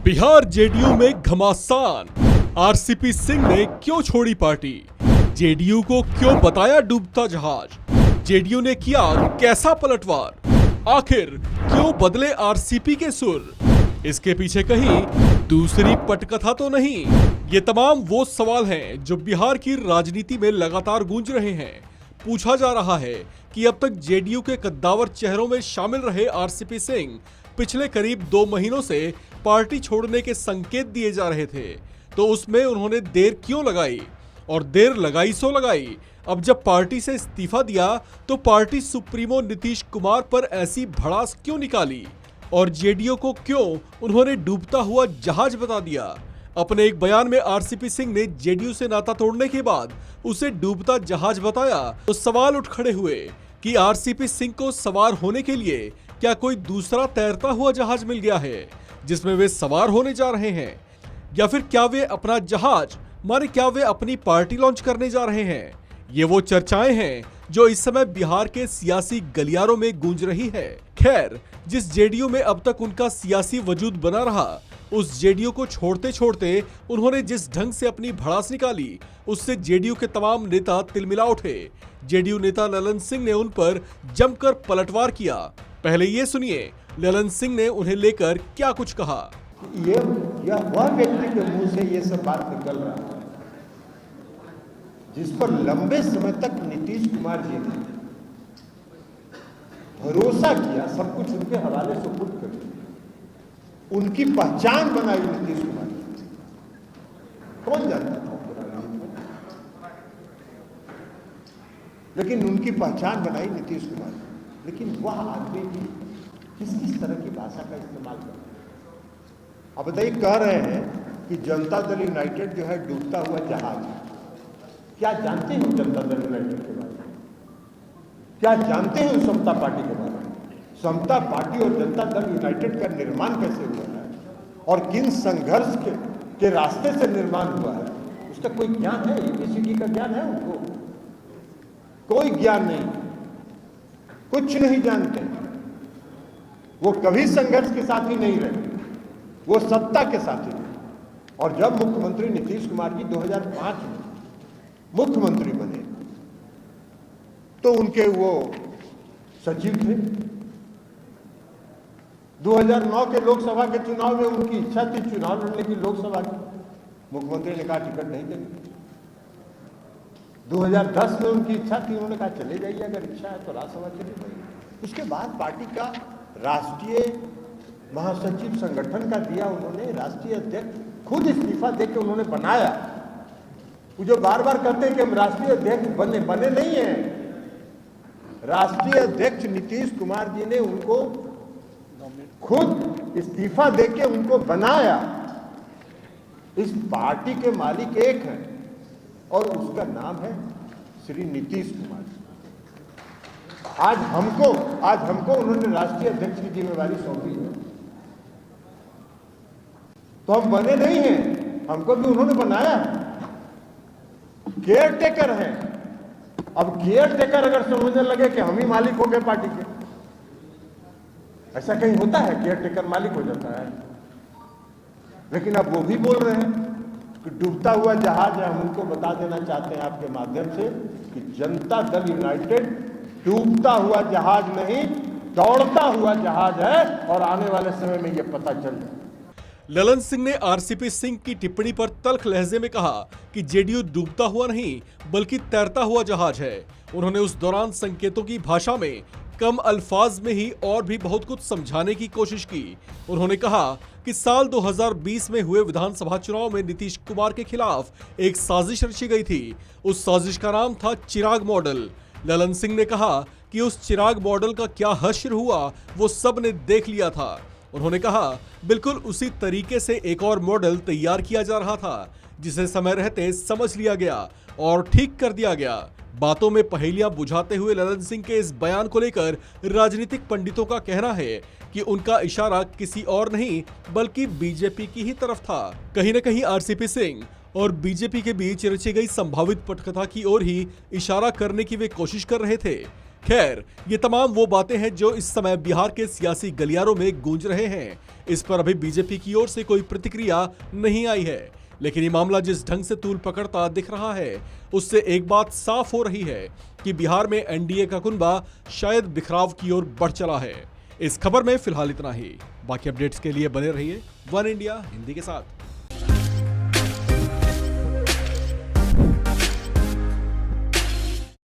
Bihar JDU में घमासान। RCP Singh ने क्यों छोड़ी पार्टी? जेडीयू को क्यों बताया डूबता जहाज? जेडीयू ने किया कैसा पलटवार? आखिर क्यों बदले आरसीपी के सुर? इसके पीछे कहीं दूसरी पटकथा तो नहीं? ये तमाम वो सवाल हैं जो बिहार की राजनीति में लगातार गूंज रहे हैं। पूछा जा रहा है कि अब तक जेडीयू के कद्दावर चेहरों में शामिल रहे आरसीपी सिंह पिछले करीब 2 महीनों से पार्टी छोड़ने के संकेत दिए जा रहे थे, तो उसमें उन्होंने देर क्यों लगाई? और देर लगाई सो लगाई। अब जब पार्टी से इस्तीफा दिया तो पार्टी सुप्रीमो नीतीश कुमार पर ऐसी भड़ास क्यों निकाली? और जेडीयू को क्यों उन्होंने डूबता हुआ जहाज बता दिया? अपने एक बयान में आरसीपी सिंह ने जेडीयू से नाता तोड़ने के बाद उसे डूबता जहाज बताया, तो सवाल उठ खड़े हुए कि आरसीपी सिंह को सवार होने के लिए क्या कोई दूसरा तैरता हुआ जहाज मिल गया है जिसमें वे सवार होने जा रहे हैं, या फिर क्या वे अपना जहाज माने क्या वे अपनी पार्टी लॉन्च करने जा रहे हैं? ये वो चर्चाएं हैं जो इस समय बिहार के सियासी गलियारों में गूंज रही है। खैर, जिस जेडीयू में अब तक उनका सियासी वजूद बना रहा, उस जेडीयू को छोड़ते छोड़ते उन्होंने जिस ढंग से अपनी भड़ास निकाली, उससे जेडीयू के तमाम नेता तिलमिला उठे। जेडीयू नेता ललन सिंह ने उन पर जमकर पलटवार किया। पहले ये सुनिए ललन सिंह ने उन्हें लेकर क्या कुछ कहा। ये वह व्यक्ति के मुंह से ये सब बात निकल रहा है जिस पर लंबे समय तक नीतीश कुमार जी ने भरोसा किया, सब कुछ उनके हवाले से खुद कर दिया, उनकी पहचान बनाई नीतीश कुमार जी। कौन जानता था लेकिन उनकी पहचान बनाई नीतीश कुमार जी। लेकिन वह आदमी भी किस किस तरह की भाषा का इस्तेमाल कर रहे हैं? अब बताइए, कह रहे हैं कि जनता दल यूनाइटेड जो है डूबता हुआ जहाज है। क्या जानते हो जनता दल यूनाइटेड के बारे में? क्या जानते हो समता पार्टी के बारे में? समता पार्टी और जनता दल यूनाइटेड का निर्माण कैसे हुआ है और किन संघर्ष के रास्ते से निर्माण हुआ है, उसका कोई ज्ञान है? एबीसीडी का ज्ञान है उनको? कोई ज्ञान नहीं, कुछ नहीं जानते। वो कभी संघर्ष के साथी नहीं रहे, वो सत्ता के साथी रहे। और जब मुख्यमंत्री नीतीश कुमार जी 2005 में मुख्यमंत्री बने तो उनके वो सचिव थे। 2009 के लोकसभा के चुनाव में उनकी इच्छा थी चुनाव लड़ने की लोकसभा की, मुख्यमंत्री ने कहा टिकट नहीं देंगे। 2010 में उनकी इच्छा थी, उन्होंने कहा चले जाइए, अगर इच्छा है तो राज्यसभा चले जाइए। उसके बाद पार्टी का राष्ट्रीय महासचिव संगठन का दिया उन्होंने, राष्ट्रीय अध्यक्ष खुद इस्तीफा देकर उन्होंने बनाया। वो जो बार बार कहते हैं कि हम राष्ट्रीय अध्यक्ष बने नहीं हैं। राष्ट्रीय अध्यक्ष नीतीश कुमार जी ने उनको खुद इस्तीफा देके उनको बनाया। इस पार्टी के मालिक एक हैं और उसका नाम है श्री नीतीश कुमार जी। आज हमको उन्होंने राष्ट्रीय अध्यक्ष की जिम्मेदारी सौंपी है, तो हम बने नहीं हैं, हमको भी उन्होंने बनाया। केयर टेकर हैं। अब केयर टेकर अगर समझने लगे कि हम ही मालिक हो गए पार्टी के, ऐसा कहीं होता है? केयर टेकर मालिक हो जाता है? लेकिन अब वो भी बोल रहे हैं कि डूबता हुआ जहाज है। हम उनको बता देना चाहते हैं आपके माध्यम से कि जनता दल यूनाइटेड डूबता हुआ जहाज नहीं, दौड़ता हुआ जहाज है, और आने वाले समय में यह पता चल जाए। ललन सिंह ने आरसीपी सिंह की टिप्पणी पर तल्ख लहजे में कहा कि जेडीयू डूबता हुआ नहीं बल्कि तैरता हुआ जहाज है। उन्होंने उस दौरान संकेतों की भाषा में कम अल्फाज में ही और भी बहुत कुछ समझाने की कोशिश की। उन्होंने कहा कि साल 2020 में हुए विधानसभा चुनाव में नीतीश कुमार के खिलाफ एक साजिश रची गई थी। उस साजिश का नाम था चिराग मॉडल। ललन सिंह ने कहा कि उस चिराग मॉडल का क्या हश्र हुआ वो सब ने देख लिया था। उन्होंने कहा बिल्कुल उसी तरीके से एक और मॉडल तैयार किया जा रहा था जिसे समय रहते समझ लिया गया और ठीक कर दिया गया। बातों में पहेलियां बुझाते हुए ललन सिंह के इस बयान को लेकर राजनीतिक पंडितों का कहना है कि उनका इशारा किसी और नहीं बल्कि बीजेपी की ही तरफ था। कहीं न कहीं आरसीपी सिंह और बीजेपी के बीच रची गई संभावित पटकथा की ओर ही इशारा करने की वे कोशिश कर रहे थे। खैर, ये तमाम वो बातें हैं जो इस समय बिहार के सियासी गलियारों में गूंज रहे हैं। इस पर अभी बीजेपी की ओर से कोई प्रतिक्रिया नहीं आई है, लेकिन ये मामला जिस ढंग से तूल पकड़ता दिख रहा है, उससे एक बात साफ हो रही है कि बिहार में एनडीए का कुनबा शायद बिखराव की ओर बढ़ चला है। इस खबर में फिलहाल इतना ही। बाकी अपडेट्स के लिए बने रहिए वन इंडिया हिंदी के साथ।